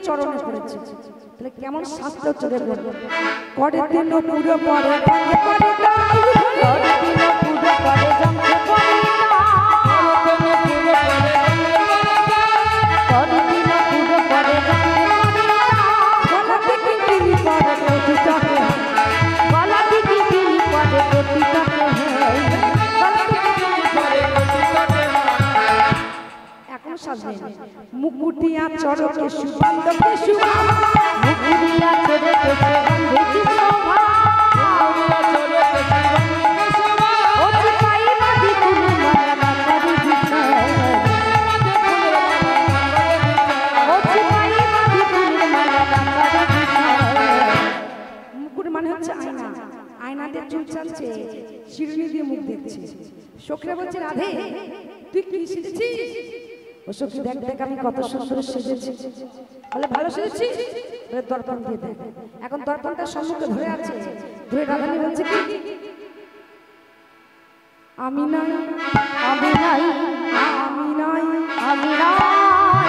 চরণে পড়েছে তাহলে কেমন শাস্ত্র চলে পড়বে করে দিন পুরো পরে করে দিন পুরো পরে জমকে পড়ে করে দিন পুরো পরে গলা দিকে তিনি পড়ে প্রতিটাকে গলা দিকে তিনি পড়ে প্রতিটাকে এখন সাজে মুকুটিয়া চরকে সুগন্ধকে শুভা মুকুটিয়া চরকে সুগন্ধকে শোভা ও চিপাই বাদি ফুল মালা বাতারি বিছায় ও চিপাই বাদি ফুল মালা বাতারি বিছায় মুকুট মানে হচ্ছে আয়না আয়না দিয়ে চুল চাচ্ছে শিরুনি দিয়ে মুখ দেখছে সখীরা বলছে রাধে তুই কি সেজেছিস ও সখী দেখ দেখ আমি কত সুন্দর সেজেছি বলে ভালো সেজেছি বলে দর্পণ দিয়ে দেখ এখন দর্পণটা সম্মুখে ধরে আছে ধরে রাধারানী বলছে কি আমি নাই আমি নাই আমি নাই আমি নাই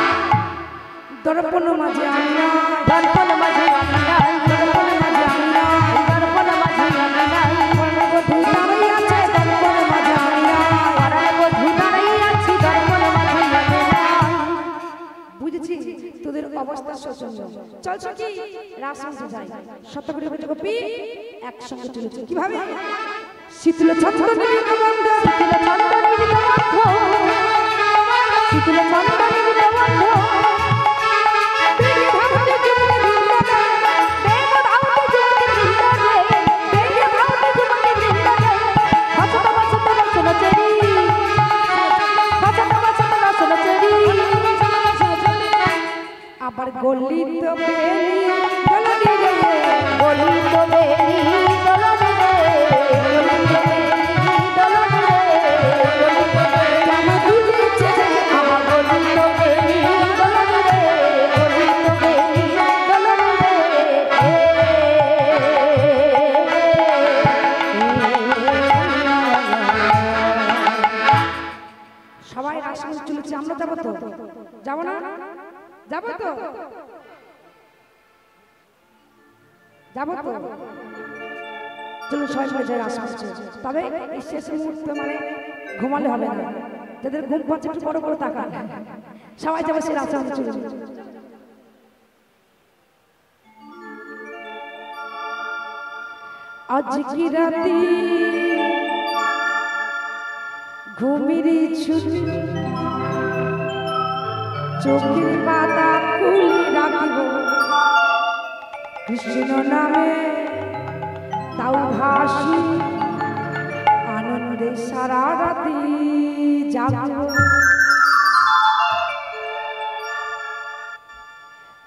দর্পণ মাঝে আমি নাই দর্পণ মাঝে আমি নাই দর্পণ মাঝে আমি নাই দর্পণ মাঝে আমি নাই পরবধূ দাঁড়াই আছে দর্পণ মাঝে আমি নাই পরবধূ দাঁড়াই আছে দর্পণ মাঝে আমি নাই বুঝেছি তোদের অবস্থা শোচনীয় চল সখী রাসমঞ্চে যাই শতকোটি কোটি গোপী একসঙ্গে চলেছে কিভাবে শীতল ছন্দ নিবিত বন্ধ শীতল ছন্দ নিবিত বন্ধ শীতল ছন্দ নিবিত বন্ধ বেগে ধাউতে যুবকে বৃন্দ রে বেগে ধাউতে যুবকে বৃন্দ রে বেগে ধাউতে যুবকে বৃন্দ রে হসত হসত রসন চেরি হসত হসত রসন চেরি আবার গলিত বেলি দলনি রে গলিত বেলি দলনি রে গলিত বেলি দলনি রে গলিত বেলি আমার দুলিছে আমার গলিত বেলি দলনি রে গলিত বেলি দলনি রে সবাই রাসমঞ্চে চলেছে আমরা যাব তো যাব না যাবো তো যাবো তো চলুন সবাই মিলে যাই রাসমঞ্চে তবে এই শেষ মুহূর্তে মানে ঘুমালে হবে না যাদের ঘুম পাচ্ছে একটু বড় বড় তাকান সবাই যাবে সেই রাসমঞ্চে আজ কি রাতি ঘুমিরি ছুটি চোখের পাতা খুলি রাখিব কৃষ্ণ নামে তাও ভাসি আনন্দে সারা রাতি জাগব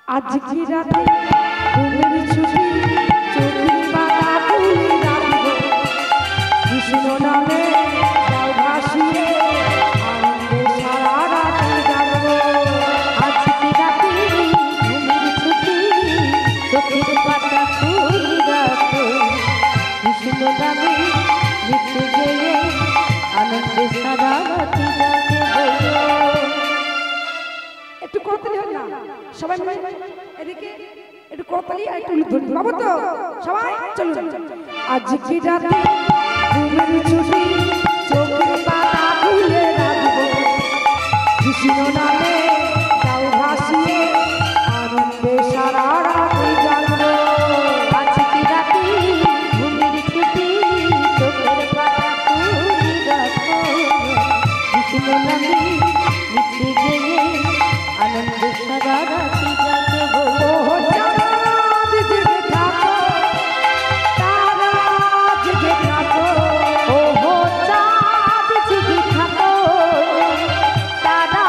আজ কি রাতে ঘুমের ছুটি চোখের পাতা খুলি রাখিব কৃষ্ণ নামে তাও ভাসি আনন্দে সারা রাতি জাগব আজ কি রাতে ঘুমের ছুটি চোখের পাতা খুলি রাখো কৃষ্ণ নামে নিতে গিয়ে আনন্দে সারা রাতি জাগব একটু করতালি হল না সবাই মিলে এদিকে একটু করতালি আর একটু ধ্বনি পাবো তো সবাই চলুন আজ কি রাতে ঘুমের ছুটি চোখের পাতা খুলে রাখবো কৃষ্ণ নামে তাও ভাসিয়ে আনন্দে সারা রাতি জাগবো আজ কি রাতে ঘুমের ছুটি চোখের পাতা খুলে রাখবো কৃষ্ণ নামে নিতে গিয়ে আনন্দে সারা রাতি জাগবো চাঁদ জেগে থাকো তারা জেগে থাকো ওহো চাঁদ জেগে থাকো তারা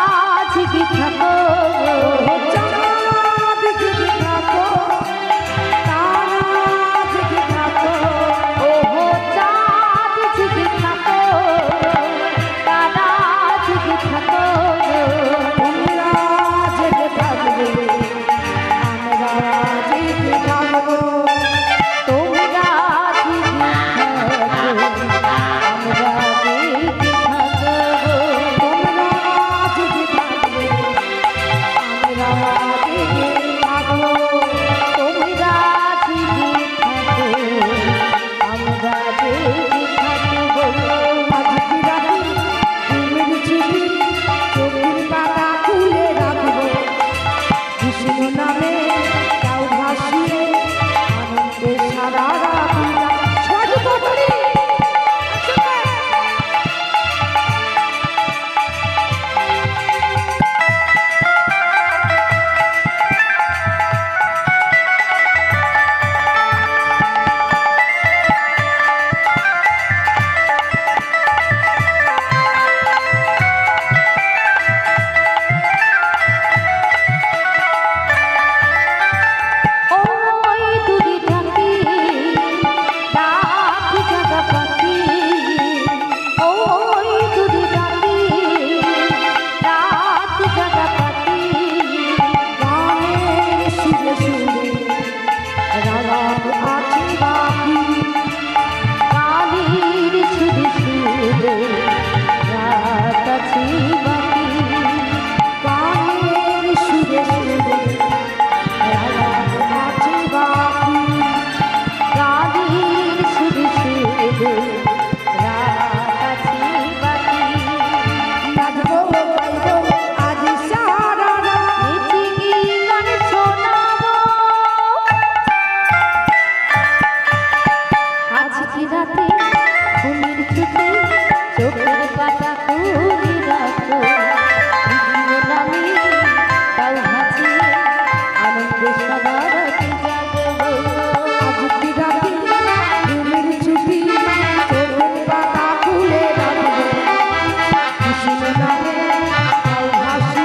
জেগে থাকো ওহো চাঁদ জেগে থাকো তারা জেগে থাকো ওহো চাঁদ জেগে থাকো চোখের পাতা খুলি রাখো জীবন আমি তাও ভাসি আনন্দে সদা রাখি জাগবো আজ বিরাটি ঘুমের ছুটি চোখের পাতা খুলে রাখবো খুশি নামে তাও ভাসি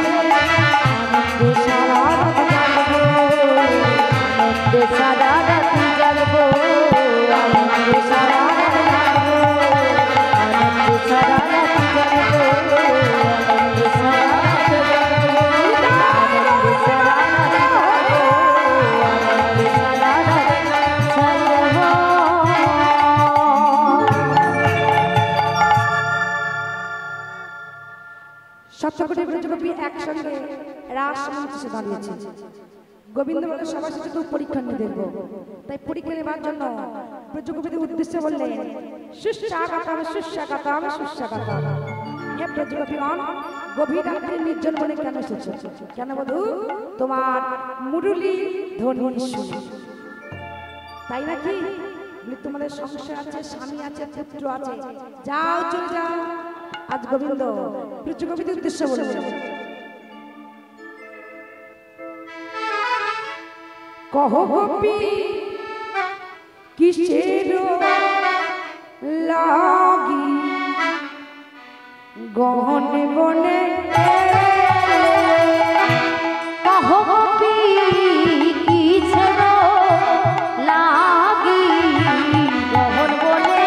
আনন্দে সারা রাত জাগবো আনন্দে সারা রাত জাগবো আনন্দে সারা রাত জাগবো আনন্দে সারা রাত জাগবো আনন্দে সারা রাত জাগবো আনন্দে সারা রাত জাগবো আনন্দে সারা রাত জাগবো। সপ্তকোটি ব্রজগোপী একসঙ্গে রাস মঞ্চে দাঁড়িয়েছে। গোবিন্দ বলে সবার সাথে তো পরীক্ষা নিয়ে দেখবো, তাই পরীক্ষা নেবার জন্য ব্রজগোপীদের উদ্দেশ্যে বললেন সুস্বাগতম সুস্বাগতম সুস্বাগতম। হে ব্রজগোপীগণ, গভীর রাত্রে নির্জন বনে কেন এসেছো? কেন বধূ? তোমার মুরলী ধ্বনি শুনে। তাই নাকি? তোমাদের সংসার আছে, স্বামী আছে, পুত্র আছে, যাও চলে যাও। আজ গোবিন্দ ব্রজগোপীদের উদ্দেশ্যে বললেন কহ গোপী কিসের লাগি গহনে বনে কহ গোপী কিসের লাগি গহন বনে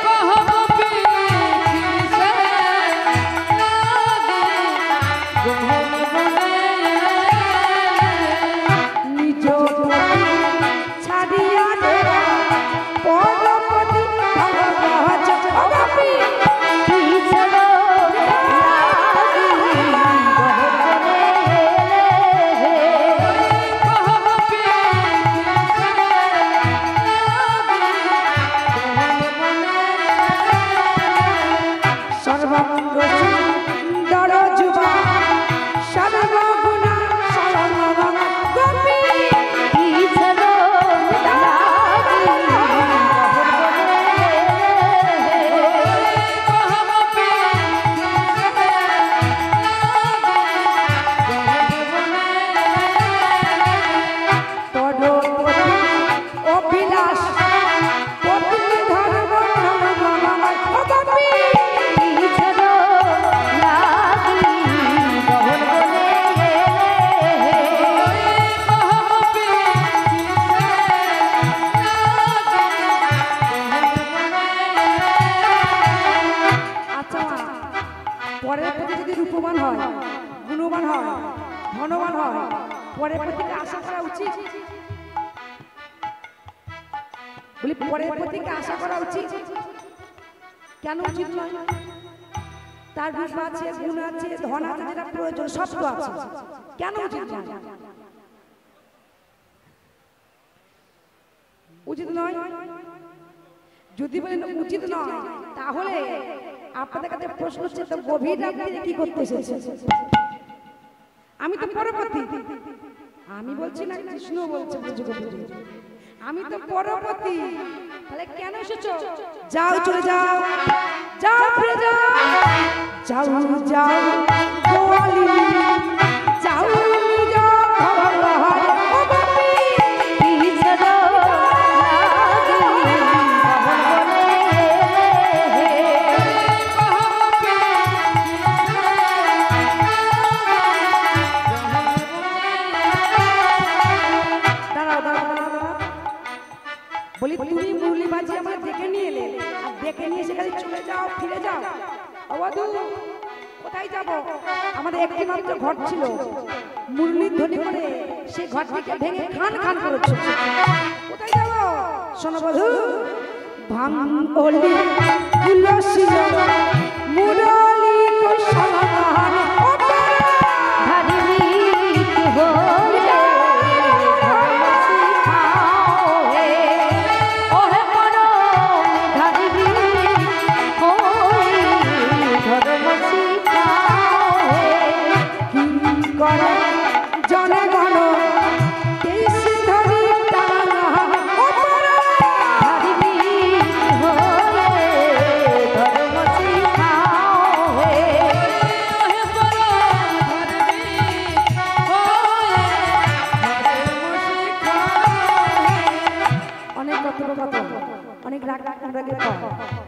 কহ গোপী কিসের লাগি গহন পরের প্রতিকে আশা করা উচিত। কেন উচিত নয়? তার রূপ আছে, গুণ আছে, ধন আছে, যেটা প্রয়োজন সব তো আছে। কেন উচিত নয়? উচিত নয় যদি বলেন উচিত নয়, তাহলে আপনাদের কাছে প্রশ্ন হচ্ছে তো গভীর রাত্রিতে কি করতে এসেছে? আমি তো পরপতি, আমি বলছি না, কৃষ্ণ বলছে আমি তো পরপতি, তাহলে কেন এসেছো? যাও চলে যাও, যাও ফিরে যাও, যাও যাও গোয়ালিনী, যাও যাও ভগবান ও বাপি কিসের লাগি ভগবানে দাঁড়াও দাঁড়াও বলি, তুমি মুরলি বাজি আমরা দেখে নিয়ে এলে, আর দেখে নিয়ে সেখানে চলে যাও ফিরে যাও। অবধূ কোথায় যাব? আমাদের একটি মাত্র ঘর ছিল, মুরলির ধ্বনি করে সেই ঘরটিকে ভেঙে খান খান করেছে। কোথায় যাব? শোনো বধূ, ভাঙ ওলি তুলসী মুরলি কৌশলগান ধরিবি হলে ধরি টানা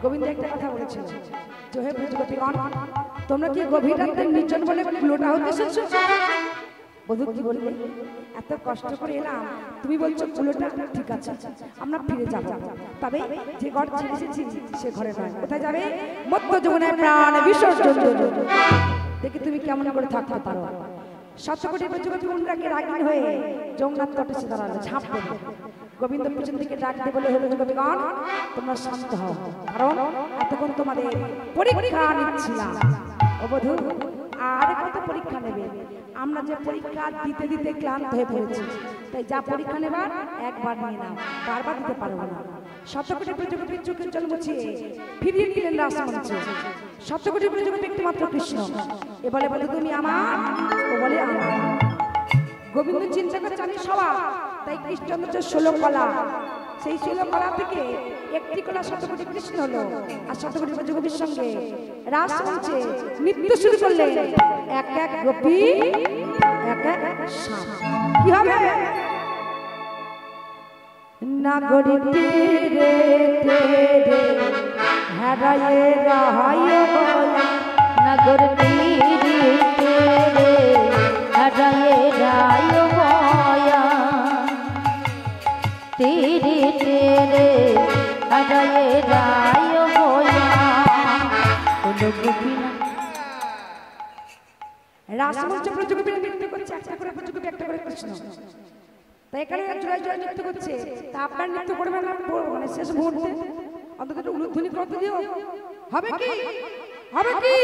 গোবিন্দ একটা কথা বলেছিল যে হে ব্রজগোপীগণ তোমরা কি গভীর রাতে নির্জন বলে লোটা হতে এসেছো? বধূ কি বললে এত কষ্ট করে এলাম তুমি বলছো কুলোটা ঠিক আছে আমরা ফিরে যাব, তবে যে ঘর ছেড়ে এসেছি সে ঘরে নয়। কোথায় যাবে? মধ্য যমুনায় প্রাণ বিসর্জন দেবে। দেখি তুমি কেমন করে থাকতে পারো। সপ্তকোটি ব্রজগোপী মুন্ডাকে রাগিনী হয়ে যমুনার তটে এসে দাঁড়ালো, ঝাঁপ দেবে। গোবিন্দ পিছন থেকে ডাক দিয়ে বলে হলো ব্রজগোপীগণ তোমরা শান্ত হও, কারণ এতক্ষণ তোমাদের পরীক্ষা নিচ্ছিলাম। ও বধূ আর কত পরীক্ষা নেবে? আমরা যে পরীক্ষা দিতে দিতে ক্লান্ত হয়ে পড়েছি, তাই যা পরীক্ষা নেবার একবার নিয়ে নাও, বারবার দিতে পারবো না। সপ্তকোটি ব্রজগোপীর চোখের জল মুছিয়ে ফিরিয়ে নিলেন রাসমঞ্চে। সপ্তকোটি ব্রজগোপী একটিমাত্র কৃষ্ণ। এ বলে বলে তুমি আমার, ও বলে আমার। গোবিন্দ চিন্তা করে জানি সবার, তাই কৃষ্ণচন্দ্র 16 কলা, সেই 16 কলা থেকে একটি কলা সপ্তকোটি কৃষ্ণ হলো। আর সপ্তকোটি ব্রজগোপীর সঙ্গে রাসমঞ্চে নৃত্য শুরু করলেন। এক এক গোপী এক এক সাপ। কি হবে? নাগরী তীরে তীরে হারায়ে রাহায় বলা, নগর তীরে তীরে হারায়ে রায় বয়া, তীরে তীরে হারায়ে রায় বয়া। কোনো গোপীনা রাসমঞ্চে ব্রজগোপী নৃত্য করছে, একটা করে ব্রজগোপী একটা করে কৃষ্ণ। তাই এখানে জয় জয় নৃত্য করছে। তা আপনার নৃত্য করবেন না, মানে শেষ মুহূর্তে অন্তত একটু উলুধ্বনি করতে দিও। হবে কি? হবে কি?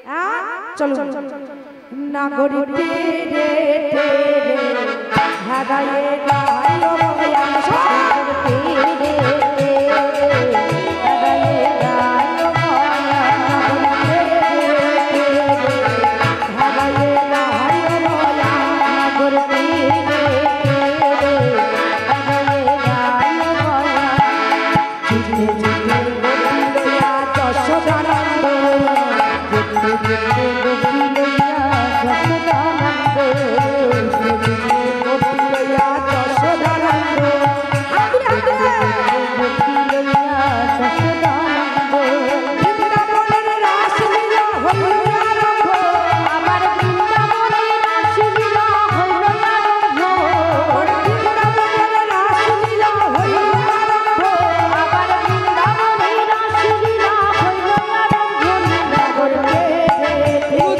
হ্যাঁ চলো। নাগরী তীরে তীরে হারায়ে রায় বয়া, তীরে তীরে হারায়ে রায় বয়া, হারায়ে রায় বয়া। নগর তীরে তীরে হারায়ে রায় বয়া। জিতে জিতে গোপী লইয়া যশোদানন্দ, জিতে জিতে গোপী লইয়া যশোদানন্দ, জিতে জিতে গোপী লইয়া যশোদানন্দ। হাতে হাতে গোপী লইয়া যশোদানন্দ। বৃন্দাবনের রাসলীলা হইল আরম্ভ, আমার বৃন্দাবনের রাসলীলা হইল আরম্ভ, আমার বৃন্দাবনের রাসলীলা হইল আরম্ভ। আমার বৃন্দাবনের রাসলীলা হইল আরম্ভ। নগর তীরে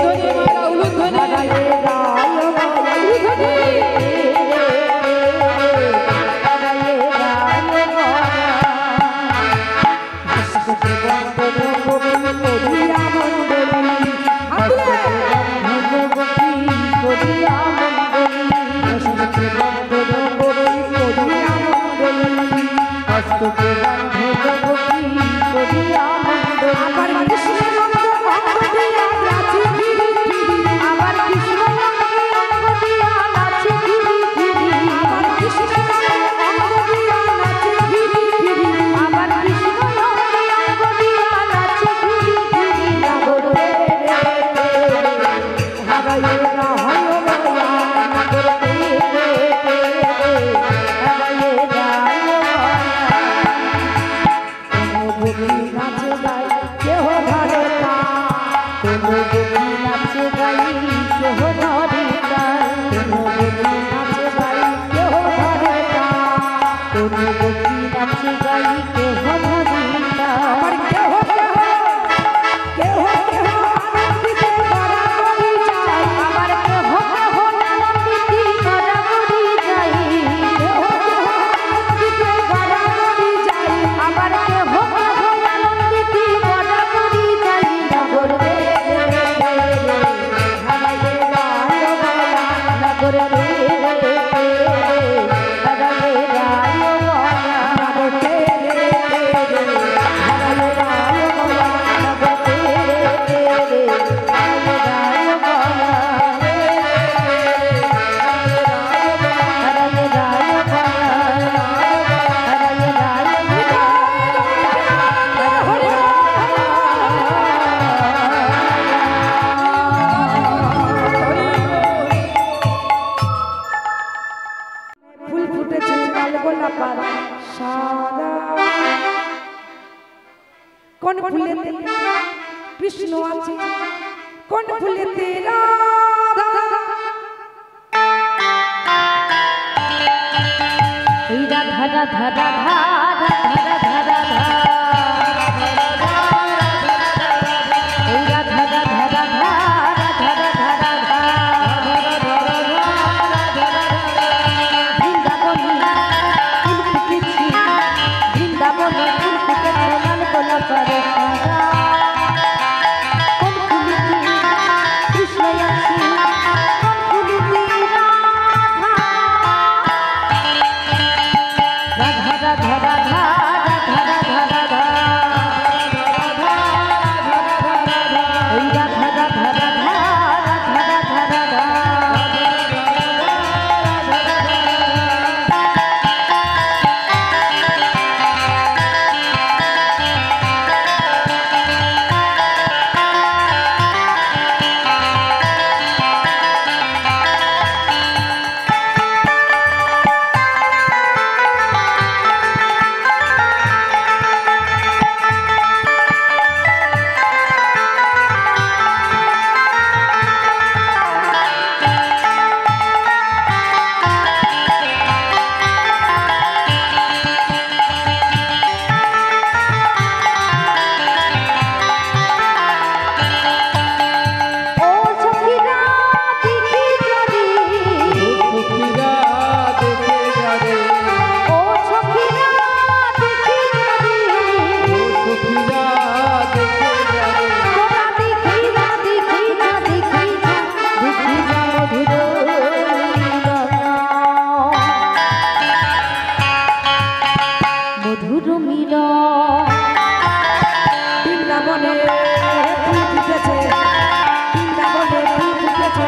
ফুলেতে কৃষ্ণ আছে কোন ফুলেতে রাধা এই রাধা রাধা রাধা রাধা রাধা রাধা এই রাধা রাধা রাধা রাধা রাধা রাধা বৃন্দাবনী ফুল ফুটেছি বৃন্দাবনী ফুল ফুটেছে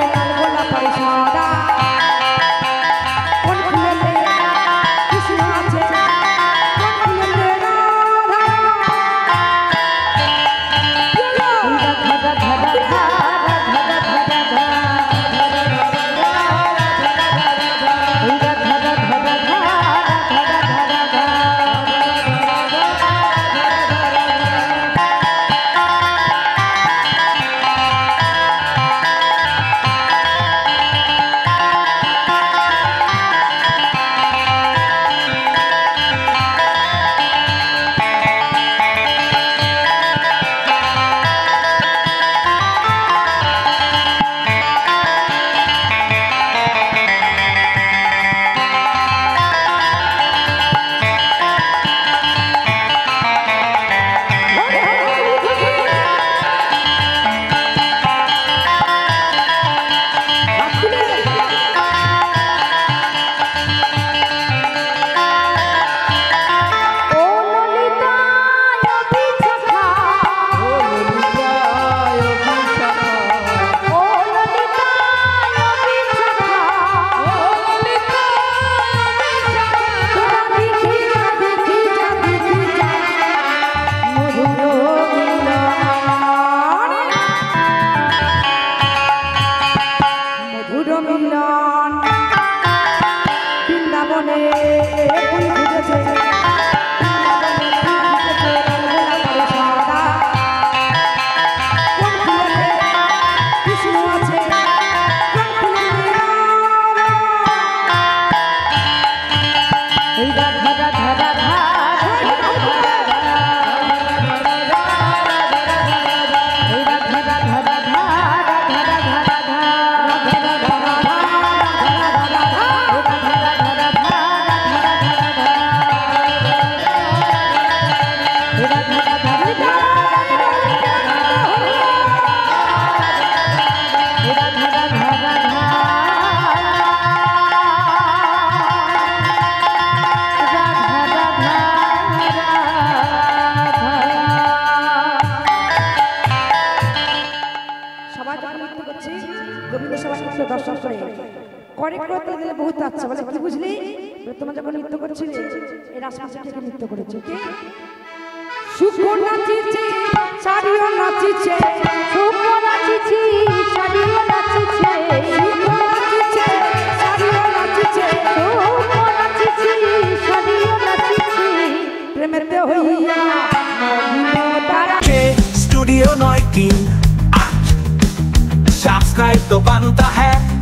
লাল গোলাপ করে সাদা কোন ফুলেতে কৃষ্ণ আছে কোন ফুলেতে রাধা রাধা রাধা রাধা রাধা রাধা ওই রাধা রাধা রাধা রাধা রাধা রাধা দর্শন করে করে করতে দিলে বহুত আচ্ছা বলে কি বুঝলি তোমরা যখন নৃত্য করছিলে এই রাসমাসে থেকে নৃত্য করেছে কি সুখো নাচিছে সারিও নাচিছে সুখো নাচিছি সারিও নাচিছে সুখো নাচিছে সারিও নাচিছে সুখো নাচিছি সারিও নাচিছে প্রেমেতে হইয়া মদিনা তারা वीडियो 9 की। सब्सक्राइब तो बनता है।